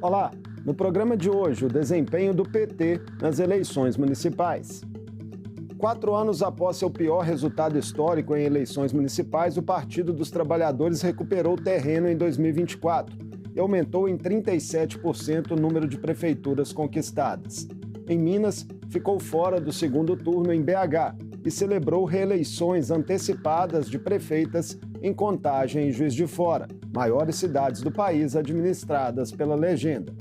Olá, no programa de hoje, o desempenho do PT nas eleições municipais. 4 anos após seu pior resultado histórico em eleições municipais, o Partido dos Trabalhadores recuperou terreno em 2024 e aumentou em 37% o número de prefeituras conquistadas. Em Minas, ficou fora do segundo turno em BH e celebrou reeleições antecipadas de prefeitas em Contagem e Juiz de Fora, maiores cidades do país administradas pela legenda.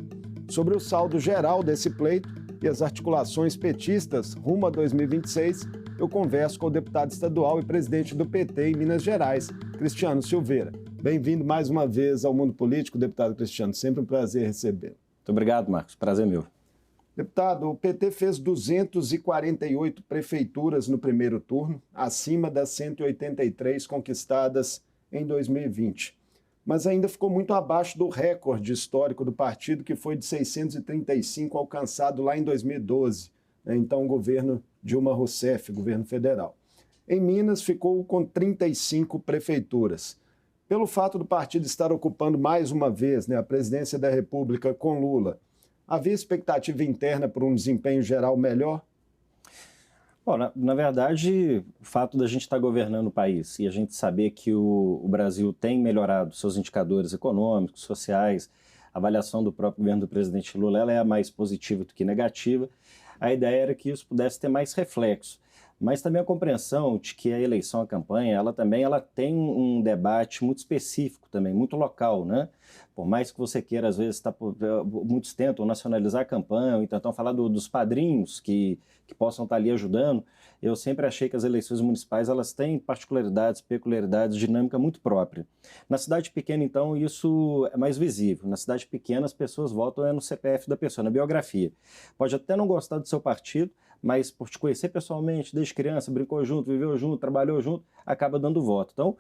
Sobre o saldo geral desse pleito e as articulações petistas rumo a 2026, eu converso com o deputado estadual e presidente do PT em Minas Gerais, Cristiano Silveira. Bem-vindo mais uma vez ao Mundo Político, deputado Cristiano. Sempre um prazer recebê-lo. Muito obrigado, Marcos. Prazer meu. Deputado, o PT fez 248 prefeituras no primeiro turno, acima das 183 conquistadas em 2020. Mas ainda ficou muito abaixo do recorde histórico do partido, que foi de 635, alcançado lá em 2012, então o governo Dilma Rousseff, governo federal. Em Minas, ficou com 35 prefeituras. Pelo fato do partido estar ocupando mais uma vez a presidência da República com Lula, havia expectativa interna por um desempenho geral melhor? Bom, na verdade, o fato da gente estar governando o país e a gente saber que o Brasil tem melhorado seus indicadores econômicos, sociais, a avaliação do próprio governo do presidente Lula ela é mais positiva do que negativa, a ideia era que isso pudesse ter mais reflexo. Mas também a compreensão de que a eleição, a campanha, ela tem um debate muito específico também, muito local, né? Por mais que você queira, às vezes, muitos tentam nacionalizar a campanha, ou tentam falar dos padrinhos que possam estar ali ajudando, eu sempre achei que as eleições municipais elas têm particularidades, peculiaridades, dinâmica muito própria. Na cidade pequena, então, isso é mais visível. Na cidade pequena, as pessoas votam no CPF da pessoa, na biografia. Pode até não gostar do seu partido, mas por te conhecer pessoalmente, desde criança, brincou junto, viveu junto, trabalhou junto, acaba dando voto. Então,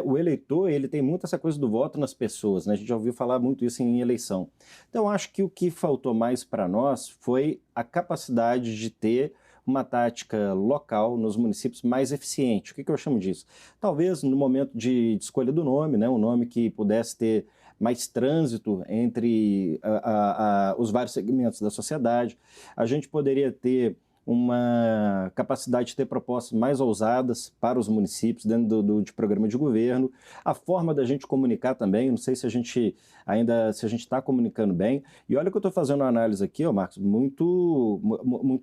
o eleitor, ele tem muito essa coisa do voto nas pessoas, né? A gente já ouviu falar muito isso em eleição. Então, acho que o que faltou mais para nós foi a capacidade de ter uma tática local nos municípios mais eficiente. O que eu chamo disso? Talvez no momento de escolha do nome, né? Um nome que pudesse ter mais trânsito entre os vários segmentos da sociedade. A gente poderia ter uma capacidade de ter propostas mais ousadas para os municípios dentro de programa de governo, a forma da gente comunicar também, não sei se a gente está comunicando bem, e olha que eu estou fazendo uma análise aqui, Marcos, muito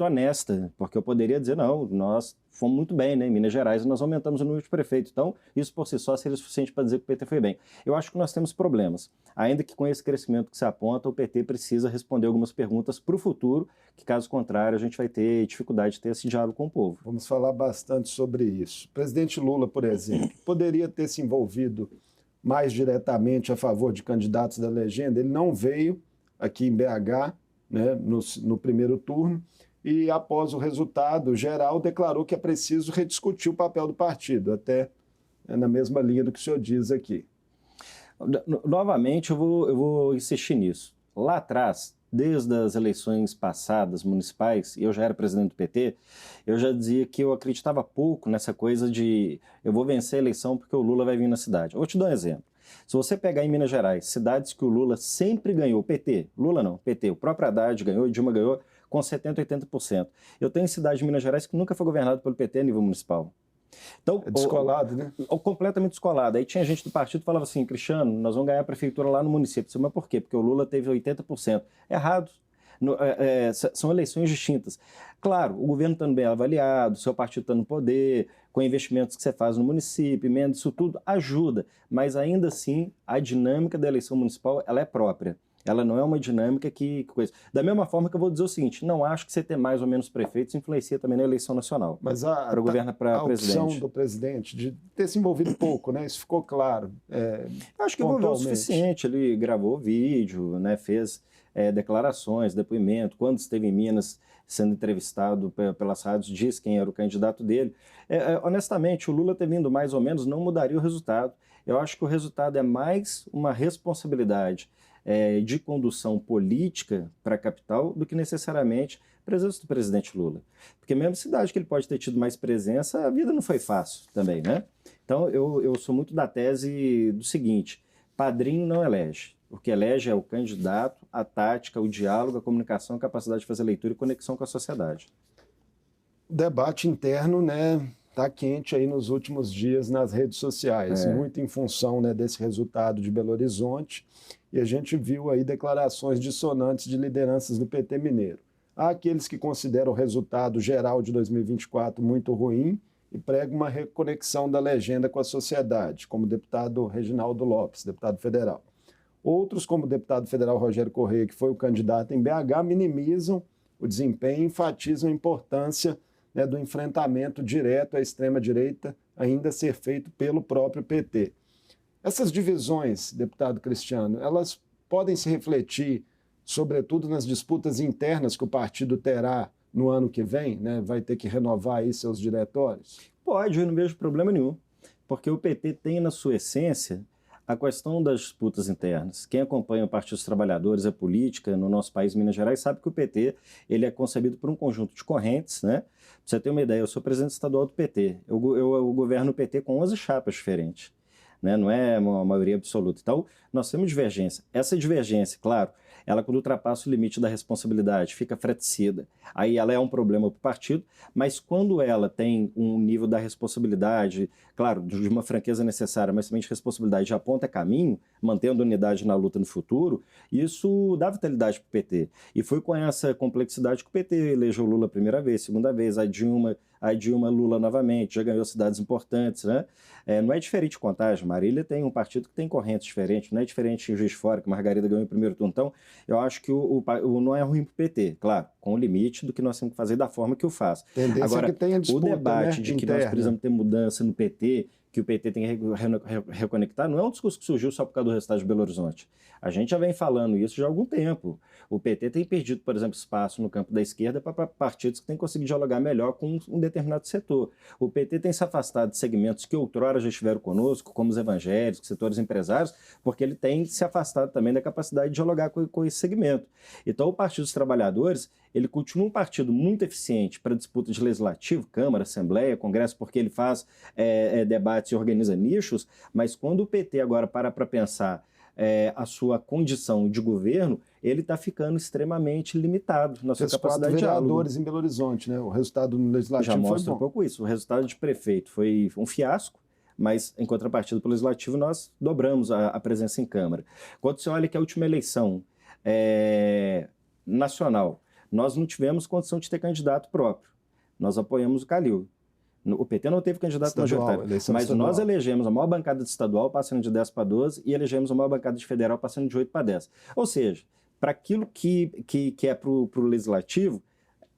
honesta, porque eu poderia dizer, não, nós fomos muito bem, né? Em Minas Gerais nós aumentamos o número de prefeitos, então isso por si só seria suficiente para dizer que o PT foi bem. Eu acho que nós temos problemas, ainda que com esse crescimento que se aponta, o PT precisa responder algumas perguntas para o futuro, que caso contrário a gente vai ter dificuldade de ter esse diálogo com o povo. Vamos falar bastante sobre isso. O presidente Lula, por exemplo, poderia ter se envolvido mais diretamente a favor de candidatos da legenda. Ele não veio aqui em BH, né, no primeiro turno, e após o resultado geral declarou que é preciso rediscutir o papel do partido, até na mesma linha do que o senhor diz aqui. Novamente eu vou insistir nisso. Lá atrás, desde as eleições passadas municipais, eu já era presidente do PT, eu já dizia que eu acreditava pouco nessa coisa de eu vou vencer a eleição porque o Lula vai vir na cidade. Eu vou te dar um exemplo. Se você pegar em Minas Gerais, cidades que o Lula sempre ganhou, PT, Lula não, PT, o próprio Haddad ganhou, Dilma ganhou com 70%, 80%. Eu tenho cidade de Minas Gerais que nunca foi governada pelo PT a nível municipal. Então, é descolado, né? Completamente descolado. Aí tinha gente do partido que falava assim, Cristiano, nós vamos ganhar a prefeitura lá no município. Eu disse, mas por quê? Porque o Lula teve 80%. Errado. São eleições distintas. Claro, o governo está bem avaliado, o seu partido está no poder, com investimentos que você faz no município, emenda, isso tudo ajuda. Mas ainda assim, a dinâmica da eleição municipal ela é própria. Ela não é uma dinâmica que coisa. Da mesma forma que eu vou dizer o seguinte, não acho que você ter mais ou menos prefeitos influencia também na eleição nacional. Mas a opção do presidente de ter se envolvido pouco, né? Isso ficou claro. Eu acho que envolveu o suficiente. Ele gravou vídeo, né? Fez declarações, depoimento. Quando esteve em Minas sendo entrevistado pelas rádios, disse quem era o candidato dele. Honestamente, o Lula ter vindo mais ou menos não mudaria o resultado. Eu acho que o resultado é mais uma responsabilidade de condução política para a capital do que necessariamente a presença do presidente Lula. Porque mesmo cidade que ele pode ter tido mais presença, a vida não foi fácil também, né? Então eu sou muito da tese do seguinte, padrinho não elege, O que elege é o candidato, a tática, o diálogo, a comunicação, a capacidade de fazer leitura e conexão com a sociedade. O debate interno, né, está quente aí nos últimos dias nas redes sociais, muito em função, né, desse resultado de Belo Horizonte, e a gente viu aí declarações dissonantes de lideranças do PT mineiro. Há aqueles que consideram o resultado geral de 2024 muito ruim e pregam uma reconexão da legenda com a sociedade, como o deputado Reginaldo Lopes, deputado federal. Outros, como o deputado federal Rogério Correia, que foi o candidato em BH, minimizam o desempenho e enfatizam a importância, né, do enfrentamento direto à extrema-direita ainda ser feito pelo próprio PT. Essas divisões, deputado Cristiano, elas podem se refletir, sobretudo, nas disputas internas que o partido terá no ano que vem, né? Vai ter que renovar aí seus diretórios? Pode, eu não vejo problema nenhum, porque o PT tem na sua essência a questão das disputas internas. Quem acompanha o Partido dos Trabalhadores, a política no nosso país, Minas Gerais, sabe que o PT ele é concebido por um conjunto de correntes, né? Pra você ter uma ideia, eu sou presidente estadual do PT, eu governo o PT com 11 chapas diferentes, né? Não é uma maioria absoluta. Então, nós temos divergência. Essa divergência, claro, ela quando ultrapassa o limite da responsabilidade, fica fratricida. Aí ela é um problema para o partido, mas quando ela tem um nível da responsabilidade, claro, de uma franqueza necessária, mas também de responsabilidade, já aponta caminho, mantendo unidade na luta no futuro, isso dá vitalidade para o PT. E foi com essa complexidade que o PT elegeu Lula a primeira vez, segunda vez, a Dilma Lula novamente, já ganhou cidades importantes, né? Não é diferente de Contagem, Marília tem um partido que tem correntes diferentes, não é diferente de Juiz de Fora, que Margarida ganhou em primeiro turno. Então, eu acho que o não é ruim para o PT, claro, com o limite do que nós temos que fazer da forma que o faz. Tendência agora, que tenha disputa, o debate, né, de que interna. nós precisamos ter mudança no PT, que o PT tem que reconectar, não é um discurso que surgiu só por causa do resultado de Belo Horizonte. A gente já vem falando isso já há algum tempo. O PT tem perdido, por exemplo, espaço no campo da esquerda para partidos que têm conseguido dialogar melhor com um determinado setor. O PT tem se afastado de segmentos que outrora já estiveram conosco, como os evangélicos, setores empresários, porque ele tem se afastado também da capacidade de dialogar com esse segmento. Então, o Partido dos Trabalhadores, ele continua um partido muito eficiente para disputa de legislativo, Câmara, Assembleia, Congresso, porque ele faz debates e organiza nichos, mas quando o PT agora para pensar a sua condição de governo, ele está ficando extremamente limitado na sua capacidade de diálogo. Vereadores em Belo Horizonte, né? O resultado no legislativo já mostra foi bom. Um pouco isso. O resultado de prefeito foi um fiasco, mas em contrapartida para o legislativo nós dobramos a presença em Câmara. Quando você olha que a última eleição nacional, nós não tivemos condição de ter candidato próprio. Nós apoiamos o Calil. O PT não teve candidato majoritário, mas nós elegemos a maior bancada de estadual passando de 10 para 12 e elegemos a maior bancada de federal passando de 8 para 10. Ou seja, para aquilo que é para o legislativo,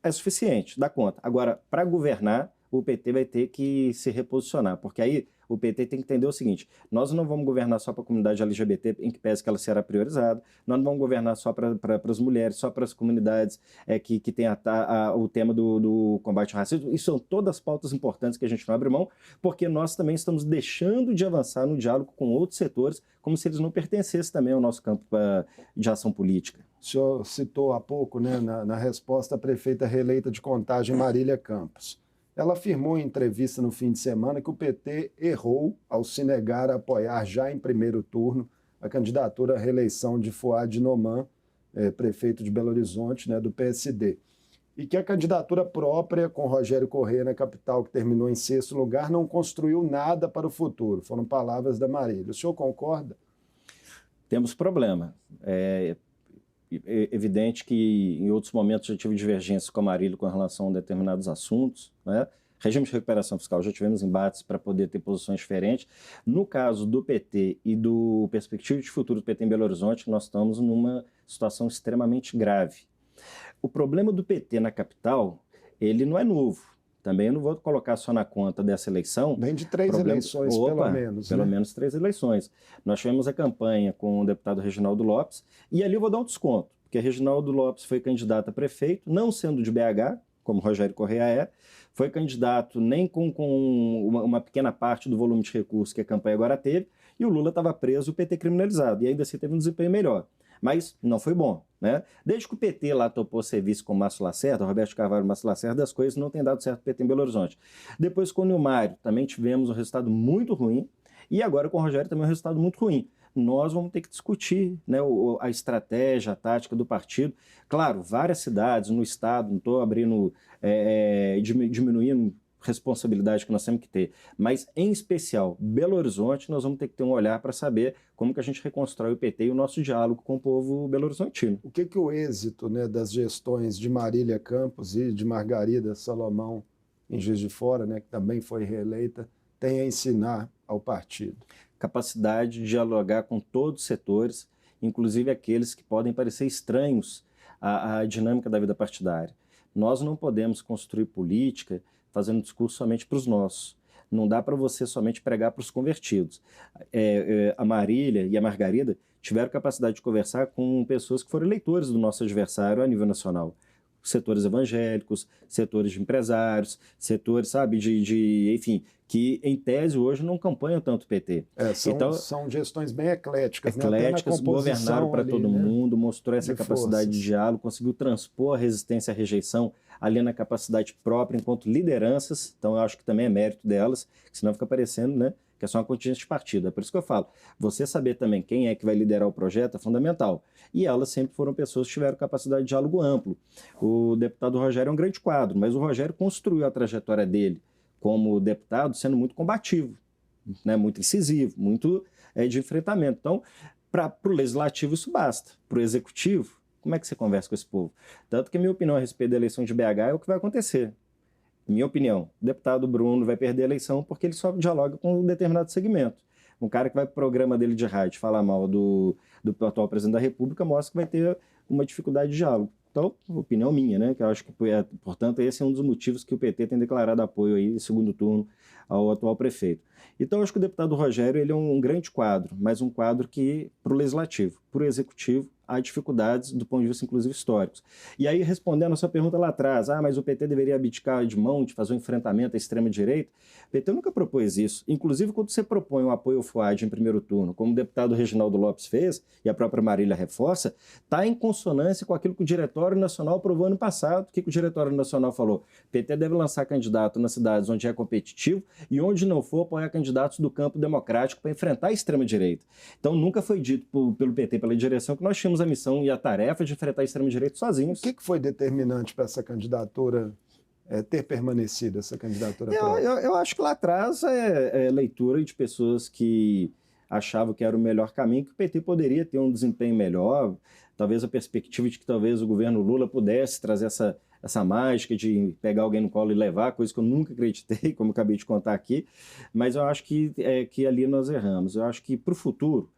é suficiente, dá conta. Agora, para governar, o PT vai ter que se reposicionar, porque aí o PT tem que entender o seguinte: nós não vamos governar só para a comunidade LGBT, em que pese que ela será priorizada, nós não vamos governar só para as mulheres, só para as comunidades que tem o tema do combate ao racismo. Isso são todas pautas importantes que a gente não abre mão, porque nós também estamos deixando de avançar no diálogo com outros setores, como se eles não pertencessem também ao nosso campo de ação política. O senhor citou há pouco, né, na resposta, a prefeita reeleita de Contagem, Marília Campos. Ela afirmou em entrevista no fim de semana que o PT errou ao se negar a apoiar já em primeiro turno a candidatura à reeleição de Fouad Noman, prefeito de Belo Horizonte, né, do PSD. E que a candidatura própria, com Rogério Correia na capital, que terminou em 6º lugar, não construiu nada para o futuro. Foram palavras da Marília. O senhor concorda? Temos problema. É evidente que em outros momentos já tive divergências com a Marília com relação a determinados assuntos, né? Regime de recuperação fiscal, já tivemos embates para poder ter posições diferentes. No caso do PT e do Perspectiva de Futuro do PT em Belo Horizonte, nós estamos numa situação extremamente grave. O problema do PT na capital, ele não é novo. Também eu não vou colocar só na conta dessa eleição. Vem de 3 eleições, pelo menos. Pelo menos 3 eleições. Nós tivemos a campanha com o deputado Reginaldo Lopes, e ali eu vou dar um desconto, porque Reginaldo Lopes foi candidato a prefeito, não sendo de BH, como Rogério Correia foi candidato nem com uma pequena parte do volume de recursos que a campanha agora teve, e o Lula estava preso, o PT criminalizado, e ainda assim teve um desempenho melhor. Mas não foi bom, né? Desde que o PT lá topou serviço com o Márcio Lacerda, Roberto Carvalho e Márcio Lacerda, as coisas não têm dado certo para o PT em Belo Horizonte. Depois com o Nilmário também tivemos um resultado muito ruim, e agora com o Rogério também um resultado muito ruim. nós vamos ter que discutir, né, a estratégia, a tática do partido. Claro, várias cidades no estado, não estou abrindo, diminuindo responsabilidade que nós temos que ter, mas em especial Belo Horizonte, nós vamos ter que ter um olhar para saber como que a gente reconstrói o PT e o nosso diálogo com o povo belo-horizontino. O que o êxito, né, das gestões de Marília Campos e de Margarida Salomão em Juiz de Fora, né, que também foi reeleita, tem a ensinar ao partido? Capacidade de dialogar com todos os setores, inclusive aqueles que podem parecer estranhos à dinâmica da vida partidária. Nós não podemos construir política fazendo discurso somente para os nossos. Não dá para você somente pregar para os convertidos. A Marília e a Margarida tiveram capacidade de conversar com pessoas que foram eleitores do nosso adversário a nível nacional. Setores evangélicos, setores de empresários, setores, sabe, enfim, que em tese hoje não campanham tanto o PT. São gestões bem ecléticas, né? Ecléticas, governaram para todo mundo, mostrou essa capacidade de diálogo, conseguiu transpor a resistência à rejeição ali na capacidade própria enquanto lideranças, então eu acho que também é mérito delas, senão fica parecendo, né, que é só uma contingência de partido. É por isso que eu falo, você saber também quem é que vai liderar o projeto é fundamental. E elas sempre foram pessoas que tiveram capacidade de diálogo amplo. O deputado Rogério é um grande quadro, mas o Rogério construiu a trajetória dele como deputado sendo muito combativo, né, muito incisivo, muito de enfrentamento. Então, para o legislativo isso basta. Para o executivo, como é que você conversa com esse povo? Tanto que a minha opinião a respeito da eleição de BH é o que vai acontecer. Minha opinião, o deputado Bruno vai perder a eleição porque ele só dialoga com um determinado segmento. Um cara que vai para o programa dele de rádio falar mal do atual presidente da República mostra que vai ter uma dificuldade de diálogo. Então, opinião minha, né? Que eu acho que, portanto, esse é um dos motivos que o PT tem declarado apoio aí, em segundo turno, ao atual prefeito. Então, eu acho que o deputado Rogério ele é um grande quadro, mas um quadro que, para o legislativo, para o executivo, há dificuldades do ponto de vista, inclusive, históricos. E aí, respondendo a sua pergunta lá atrás, mas o PT deveria abdicar de mão, de fazer um enfrentamento à extrema-direita, o PT nunca propôs isso. Inclusive, quando você propõe um apoio ao FUAD em primeiro turno, como o deputado Reginaldo Lopes fez, e a própria Marília reforça, está em consonância com aquilo que o Diretório Nacional aprovou ano passado. O que o Diretório Nacional falou? O PT deve lançar candidato nas cidades onde é competitivo e onde não for, apoiar candidatos do campo democrático para enfrentar a extrema-direita. Então, nunca foi dito pelo PT, pela direção, que nós tínhamos a missão e a tarefa de enfrentar a extrema-direita sozinhos. O que foi determinante para essa candidatura ter permanecido, essa candidatura? Eu acho que lá atrás é leitura de pessoas que achavam que era o melhor caminho, que o PT poderia ter um desempenho melhor, talvez a perspectiva de que talvez o governo Lula pudesse trazer essa mágica de pegar alguém no colo e levar, coisa que eu nunca acreditei, como eu acabei de contar aqui, mas eu acho que ali nós erramos. Eu acho que para o futuro,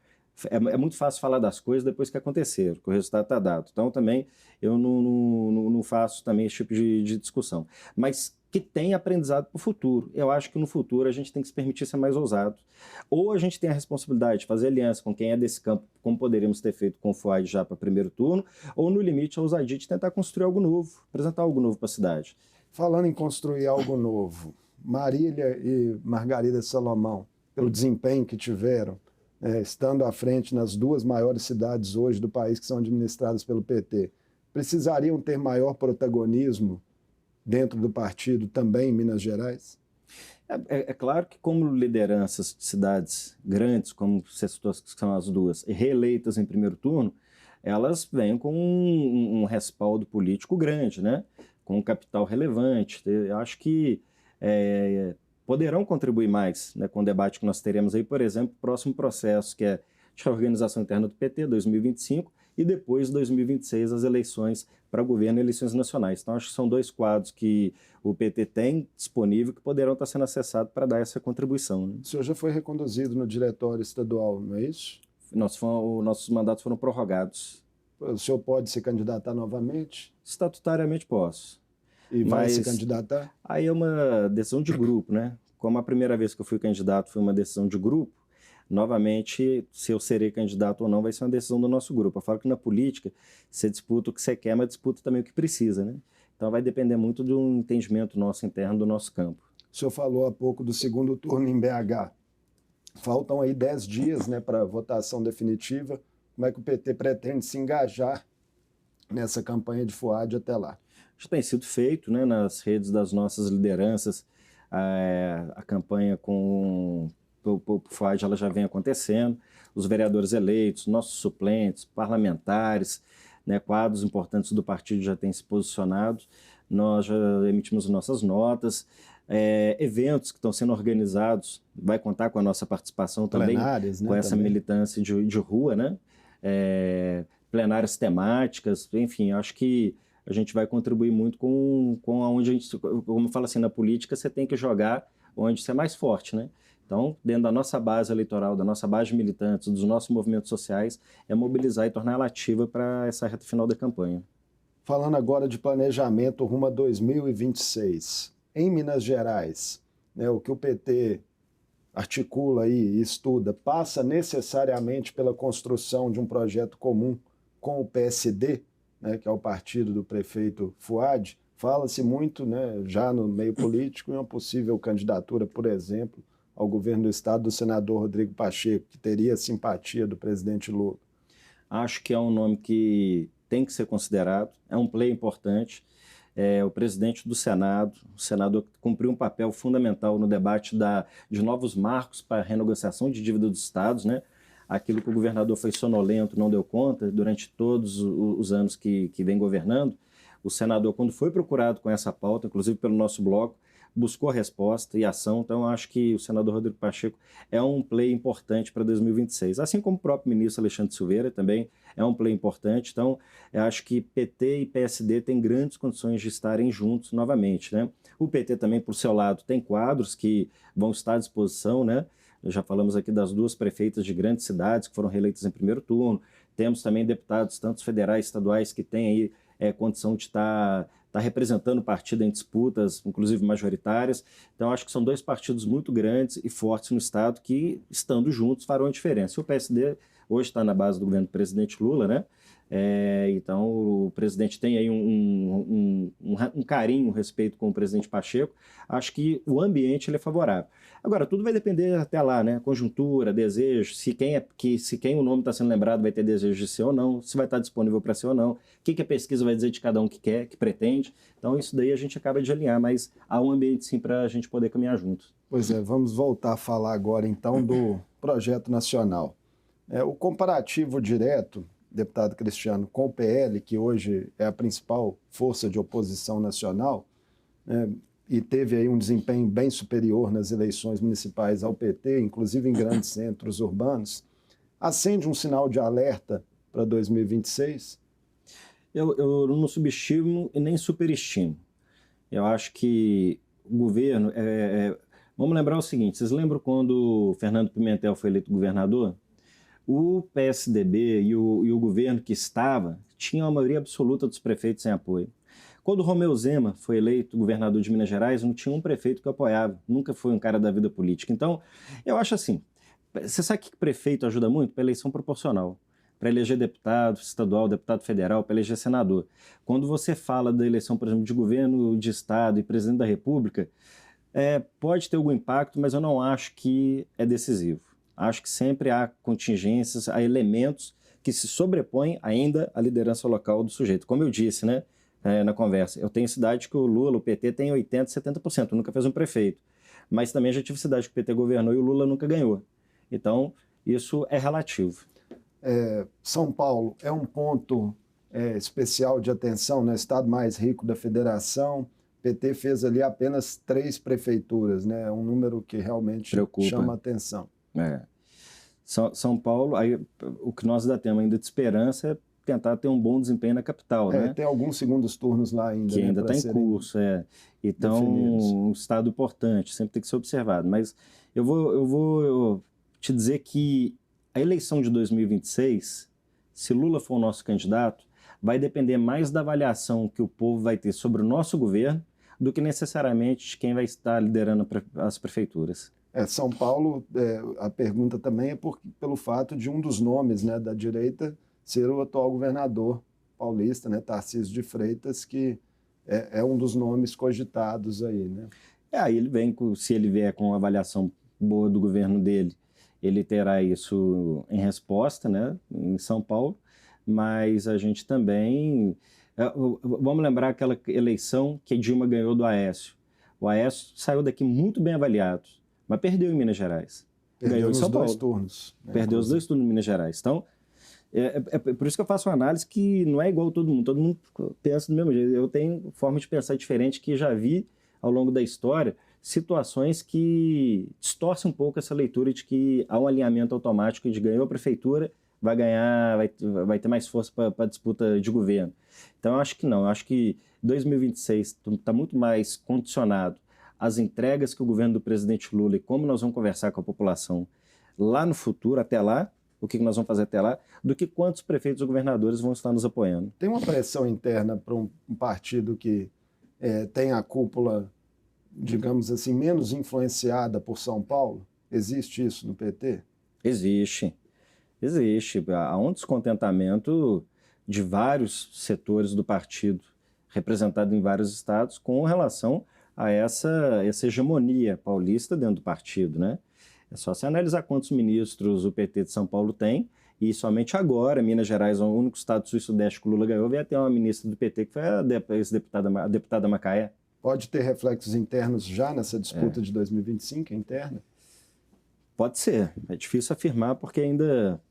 é muito fácil falar das coisas depois que aconteceram, que o resultado está dado. Então, também, eu não faço também esse tipo de discussão. Mas que tem aprendizado para o futuro. Eu acho que no futuro a gente tem que se permitir ser mais ousado. Ou a gente tem a responsabilidade de fazer aliança com quem é desse campo, como poderíamos ter feito com o FUAD já para primeiro turno, ou, no limite, a ousadia de tentar construir algo novo, apresentar algo novo para a cidade. Falando em construir algo novo, Marília e Margarida Salomão, pelo desempenho que tiveram, estando à frente nas duas maiores cidades hoje do país que são administradas pelo PT, precisariam ter maior protagonismo dentro do partido também em Minas Gerais? É claro que como lideranças de cidades grandes, como você citou que são as duas, reeleitas em primeiro turno, elas vêm com um respaldo político grande, né? Com um capital relevante. Eu acho que poderão contribuir mais, né, com o debate que nós teremos aí, por exemplo, o próximo processo, que é de organização interna do PT, 2025, e depois, 2026, as eleições para governo e eleições nacionais. Então, acho que são dois quadros que o PT tem disponível que poderão estar sendo acessados para dar essa contribuição. Né? O senhor já foi reconduzido no diretório estadual, não é isso? Nossos mandatos foram prorrogados. O senhor pode se candidatar novamente? Estatutariamente posso. E vai se candidatar? Aí é uma decisão de grupo, né? Como a primeira vez que eu fui candidato foi uma decisão de grupo, novamente, se eu serei candidato ou não vai ser uma decisão do nosso grupo. Eu falo que na política, você disputa o que você quer, mas disputa também o que precisa, né? Então vai depender muito de um entendimento nosso interno do nosso campo. O senhor falou há pouco do segundo turno em BH. Faltam aí 10 dias, né, para a votação definitiva. Como é que o PT pretende se engajar nessa campanha de FUAD até lá? Já tem sido feito, né, nas redes das nossas lideranças, a campanha com o FUAD ela já vem acontecendo. os vereadores eleitos, nossos suplentes, parlamentares, né, quadros importantes do partido já têm se posicionado, nós já emitimos nossas notas, eventos que estão sendo organizados, vai contar com a nossa participação também, Plenárias, né, com essa também. militância de rua, né? Plenárias temáticas, enfim, acho que a gente vai contribuir muito com onde a gente, como eu falo assim, na política você tem que jogar onde você é mais forte, né? Então, dentro da nossa base eleitoral, da nossa base de militantes, dos nossos movimentos sociais, é mobilizar e tornar ela ativa para essa reta final da campanha. Falando agora de planejamento rumo a 2026, em Minas Gerais, né, o que o PT articula aí e estuda passa necessariamente pela construção de um projeto comum com o PSD, né, que é o partido do prefeito Fuad. Fala-se muito, né, já no meio político, em uma possível candidatura, por exemplo, ao governo do estado do senador Rodrigo Pacheco, que teria simpatia do presidente Lula. Acho que é um nome que tem que ser considerado, é um play importante. O presidente do Senado, o senador cumpriu um papel fundamental no debate de novos marcos para a renegociação de dívida dos estados, né? Aquilo que o governador foi sonolento, não deu conta durante todos os anos que vem governando. O senador, quando foi procurado com essa pauta, inclusive pelo nosso bloco, buscou resposta e ação. Então, eu acho que o senador Rodrigo Pacheco é um play importante para 2026. Assim como o próprio ministro Alexandre Silveira também é um play importante. Então, eu acho que PT e PSD têm grandes condições de estarem juntos novamente, né? O PT também, por seu lado, tem quadros que vão estar à disposição, né? Já falamos aqui das duas prefeitas de grandes cidades que foram reeleitas em primeiro turno. Temos também deputados, tanto federais, estaduais, que têm aí condição de estar representando o partido em disputas, inclusive majoritárias. Então, acho que são dois partidos muito grandes e fortes no Estado que, estando juntos, farão a diferença. E o PSD hoje está na base do governo do presidente Lula, né? Então, o presidente tem aí um carinho, um respeito com o presidente Pacheco. Acho que o ambiente ele é favorável. Agora, tudo vai depender até lá, né? Conjuntura, desejo, se quem o nome está sendo lembrado vai ter desejo de ser ou não, se vai estar disponível para ser ou não, o que a pesquisa vai dizer de cada um que quer, que pretende. Então, isso daí a gente acaba de alinhar, mas há um ambiente sim para a gente poder caminhar junto. Pois é, vamos voltar a falar agora então do projeto nacional. O comparativo direto, deputado Cristiano, com o PL, que hoje é a principal força de oposição nacional, e teve aí um desempenho bem superior nas eleições municipais ao PT, inclusive em grandes centros urbanos, acende um sinal de alerta para 2026? Eu não subestimo e nem superestimo. Eu acho que o governo... Vamos lembrar o seguinte, vocês lembram quando o Fernando Pimentel foi eleito governador? O PSDB e o governo que estava tinham a maioria absoluta dos prefeitos sem apoio. Quando o Romeu Zema foi eleito governador de Minas Gerais, não tinha um prefeito que apoiava, nunca foi um cara da vida política. Então, eu acho assim, você sabe que prefeito ajuda muito? Para eleição proporcional, para eleger deputado estadual, deputado federal, para eleger senador. Quando você fala da eleição, por exemplo, de governo de estado e presidente da república, pode ter algum impacto, mas eu não acho que é decisivo. Acho que sempre há contingências, há elementos que se sobrepõem ainda à liderança local do sujeito. Como eu disse, né, na conversa, eu tenho cidade que o Lula, o PT, tem 80%, 70%, nunca fez um prefeito. Mas também já tive cidade que o PT governou e o Lula nunca ganhou. Então, isso é relativo. São Paulo é um ponto especial de atenção, no estado mais rico da federação. O PT fez ali apenas 3 prefeituras, né? É um número que realmente chama a atenção. São Paulo, aí, o que nós ainda temos ainda de esperança é tentar ter um bom desempenho na capital, né? Tem alguns segundos turnos lá ainda. Que ainda está em curso, Então, definidos. Um estado importante, sempre tem que ser observado. Mas eu vou te dizer que a eleição de 2026, se Lula for o nosso candidato, vai depender mais da avaliação que o povo vai ter sobre o nosso governo do que necessariamente de quem vai estar liderando as prefeituras. São Paulo, a pergunta também é pelo fato de um dos nomes, né, da direita ser o atual governador paulista, né, Tarcísio de Freitas, que é um dos nomes cogitados aí, né? Aí ele se ele vier com uma avaliação boa do governo dele, ele terá isso em resposta, né, em São Paulo, mas a gente também... Vamos lembrar aquela eleição que a Dilma ganhou do Aécio. O Aécio saiu daqui muito bem avaliado, mas perdeu em Minas Gerais. Ganhou em São Paulo. Dois turnos. Né, Perdeu os 2 turnos em Minas Gerais. Então, é por isso que eu faço uma análise que não é igual todo mundo. Todo mundo pensa do mesmo jeito. Eu tenho forma de pensar diferente que já vi ao longo da história situações que distorcem um pouco essa leitura de que há um alinhamento automático de ganhou a prefeitura, vai ganhar, vai ter mais força para a disputa de governo. Então, eu acho que não. Eu acho que 2026 está muito mais condicionado às entregas que o governo do presidente Lula e como nós vamos conversar com a população lá no futuro, até lá, o que nós vamos fazer até lá, do que quantos prefeitos ou governadores vão estar nos apoiando. Tem uma pressão interna para um partido que tem a cúpula, digamos assim, menos influenciada por São Paulo? Existe isso no PT? Existe. Há um descontentamento de vários setores do partido, representado em vários estados, com relação a essa hegemonia paulista dentro do partido, né? É só se analisar quantos ministros o PT de São Paulo tem, e somente agora, Minas Gerais é o único estado do sul e sudeste que o Lula ganhou, veio até uma ministra do PT, que foi a deputada Macaé. Pode ter reflexos internos já nessa disputa de 2025, interna? Pode ser. É difícil afirmar porque ainda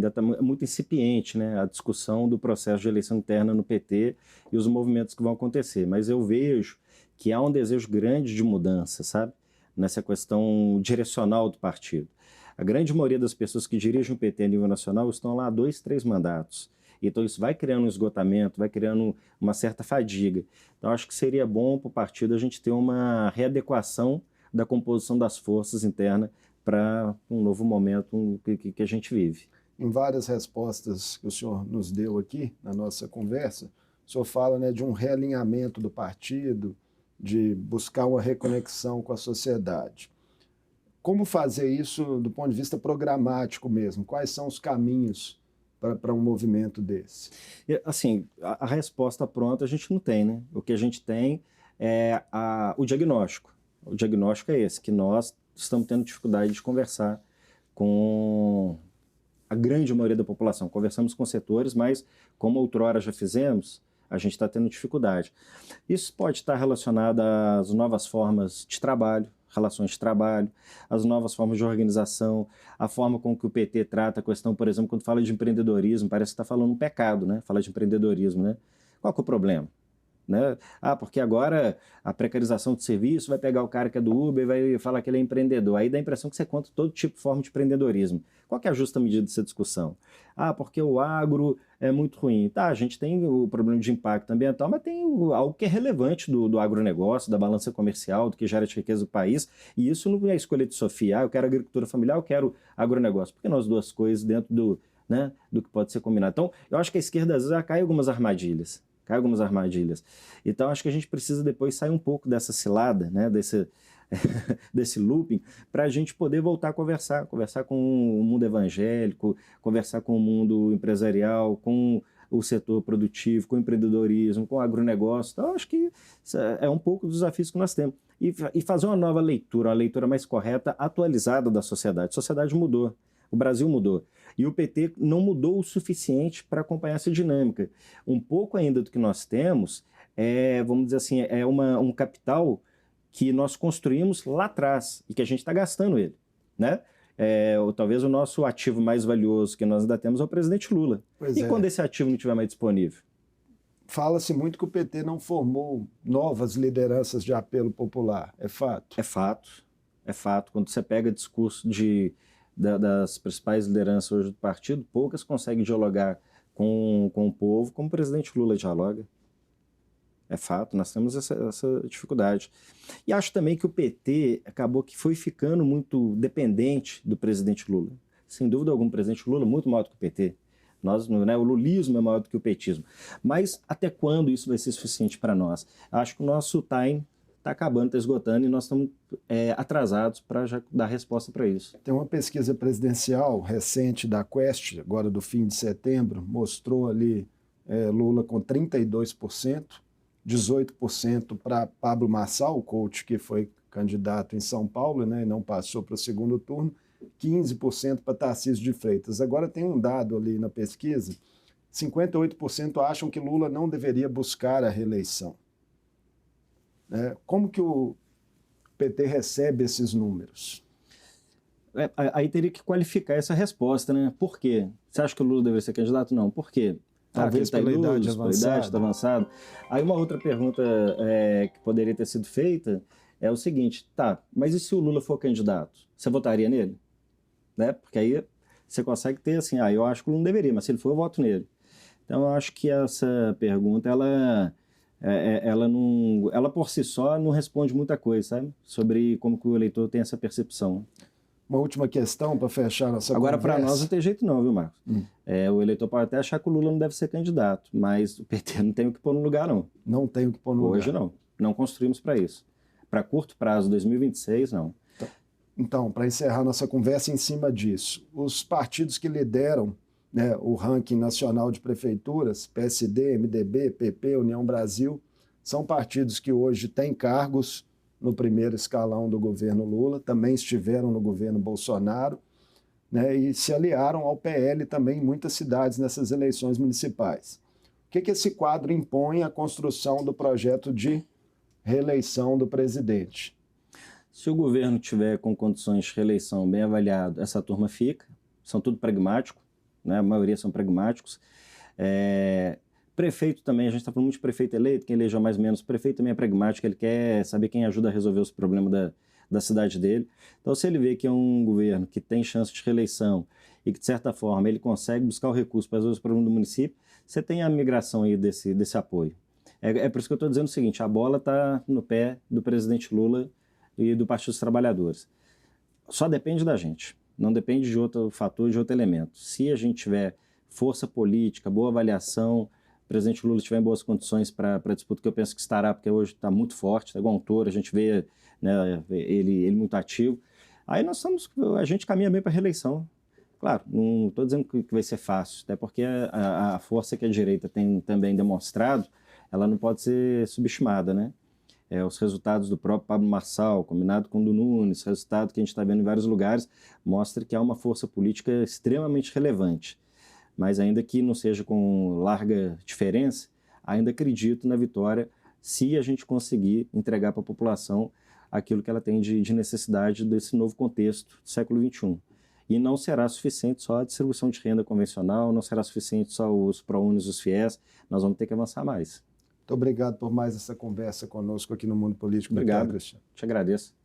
está muito incipiente, né, a discussão do processo de eleição interna no PT e os movimentos que vão acontecer. Mas eu vejo que há um desejo grande de mudança, sabe? Nessa questão direcional do partido. A grande maioria das pessoas que dirigem o PT a nível nacional estão lá há 2, 3 mandatos. Então isso vai criando um esgotamento, vai criando uma certa fadiga. Então acho que seria bom para o partido a gente ter uma readequação da composição das forças internas para um novo momento que a gente vive. Em várias respostas que o senhor nos deu aqui na nossa conversa, o senhor fala, né, de um realinhamento do partido, de buscar uma reconexão com a sociedade. Como fazer isso do ponto de vista programático mesmo? Quais são os caminhos para um movimento desse? Assim, a resposta pronta a gente não tem, né? O que a gente tem é o diagnóstico. O diagnóstico é esse, que nós estamos tendo dificuldade de conversar com a grande maioria da população. Conversamos com setores, mas como outrora já fizemos, a gente está tendo dificuldade. Isso pode estar relacionado às novas formas de trabalho, relações de trabalho, as novas formas de organização, a forma com que o PT trata a questão, por exemplo, quando fala de empreendedorismo, parece que está falando um pecado, né? Falar de empreendedorismo, né? Qual que é o problema? Né? Porque agora a precarização de serviço vai pegar o cara que é do Uber e vai falar que ele é empreendedor. Aí dá a impressão que você conta todo tipo de forma de empreendedorismo. Qual que é a justa medida dessa discussão? Porque o agro é muito ruim. Tá, a gente tem o problema de impacto ambiental, mas tem algo que é relevante do agronegócio, da balança comercial, do que gera de riqueza do país. E isso não é escolha de Sofia. Eu quero agricultura familiar, eu quero agronegócio. Porque nós duas coisas dentro do que pode ser combinado. Então, eu acho que a esquerda às vezes cai em algumas armadilhas. Então, acho que a gente precisa depois sair um pouco dessa cilada, né, desse looping, para a gente poder voltar a conversar com o mundo evangélico, conversar com o mundo empresarial, com o setor produtivo, com o empreendedorismo, com o agronegócio. Então, acho que é um pouco dos desafios que nós temos. E fazer uma nova leitura, uma leitura mais correta, atualizada da sociedade. A sociedade mudou, o Brasil mudou. E o PT não mudou o suficiente para acompanhar essa dinâmica. Um pouco ainda do que nós temos vamos dizer assim, um capital que nós construímos lá atrás e que a gente está gastando ele, né? Talvez o nosso ativo mais valioso que nós ainda temos é o presidente Lula. Quando esse ativo não estiver mais disponível? Fala-se muito que o PT não formou novas lideranças de apelo popular. É fato? É fato. É fato. Quando você pega discurso das principais lideranças hoje do partido, poucas conseguem dialogar com o povo como o presidente Lula dialoga. É fato, nós temos essa dificuldade. E acho também que o PT acabou que foi ficando muito dependente do presidente Lula. Sem dúvida alguma, o presidente Lula é muito maior do que o PT. O lulismo é maior do que o petismo. Mas até quando isso vai ser suficiente para nós? Acho que o nosso time está acabando, está esgotando, e nós estamos atrasados para já dar resposta para isso. Tem uma pesquisa presidencial recente da Quest, agora do fim de setembro, mostrou ali Lula com 32%, 18% para Pablo Marçal, o coach que foi candidato em São Paulo, né, e não passou para o segundo turno, 15% para Tarcísio de Freitas. Agora tem um dado ali na pesquisa, 58% acham que Lula não deveria buscar a reeleição. Como que o PT recebe esses números? Aí teria que qualificar essa resposta, né? Por quê? Você acha que o Lula deveria ser candidato? Não. Por quê? Talvez pela idade avançada. Aí uma outra pergunta que poderia ter sido feita é o seguinte, tá, mas e se o Lula for candidato? Você votaria nele? Né? Porque aí você consegue ter assim, eu acho que o Lula não deveria, mas se ele for, eu voto nele. Então eu acho que essa pergunta, ela por si só não responde muita coisa, sabe? Sobre como que o eleitor tem essa percepção. Uma última questão para fechar nossa Agora, conversa. para nós não tem jeito não, viu, Marcos? O eleitor pode até achar que o Lula não deve ser candidato, mas o PT não tem o que pôr no lugar, não. Não tem o que pôr no lugar. Hoje não. Não construímos para isso. Para curto prazo, 2026, não. Então, para encerrar nossa conversa em cima disso, os partidos que lideram, né, o ranking nacional de prefeituras, PSD, MDB, PP, União Brasil, são partidos que hoje têm cargos no primeiro escalão do governo Lula, também estiveram no governo Bolsonaro, né, e se aliaram ao PL também em muitas cidades nessas eleições municipais. O que esse quadro impõe à construção do projeto de reeleição do presidente? Se o governo tiver com condições de reeleição bem avaliado, essa turma fica, são tudo pragmáticos, né, a maioria são pragmáticos. Prefeito também, a gente está falando muito de prefeito eleito, quem eleja mais ou menos, prefeito também é pragmático, ele quer saber quem ajuda a resolver os problemas da cidade dele. Então, se ele vê que é um governo que tem chance de reeleição e que, de certa forma, ele consegue buscar o recurso para resolver os problemas do município, você tem a migração aí desse apoio. É por isso que eu estou dizendo o seguinte, a bola está no pé do presidente Lula e do Partido dos Trabalhadores. Só depende da gente, não depende de outro fator, de outro elemento. Se a gente tiver força política, boa avaliação, o presidente Lula estiver em boas condições para a disputa, que eu penso que estará, porque hoje está muito forte, está igual um touro, a gente vê, né, ele muito ativo. Aí a gente caminha bem para a reeleição. Claro, não estou dizendo que vai ser fácil, até porque a força que a direita tem também demonstrado, ela não pode ser subestimada, né? Os resultados do próprio Pablo Marçal, combinado com o do Nunes, resultado que a gente está vendo em vários lugares, mostra que há uma força política extremamente relevante. Mas ainda que não seja com larga diferença, ainda acredito na vitória se a gente conseguir entregar para a população aquilo que ela tem de necessidade desse novo contexto do século XXI. E não será suficiente só a distribuição de renda convencional, não será suficiente só os ProUnis, os FIES, nós vamos ter que avançar mais. Muito obrigado por mais essa conversa conosco aqui no Mundo Político. Obrigado, Cristiano. Te agradeço.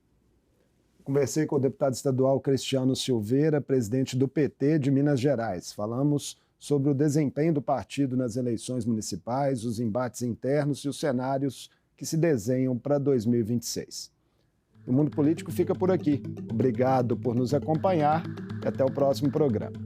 Conversei com o deputado estadual Cristiano Silveira, presidente do PT de Minas Gerais. Falamos sobre o desempenho do partido nas eleições municipais, os embates internos e os cenários que se desenham para 2026. O Mundo Político fica por aqui. Obrigado por nos acompanhar e até o próximo programa.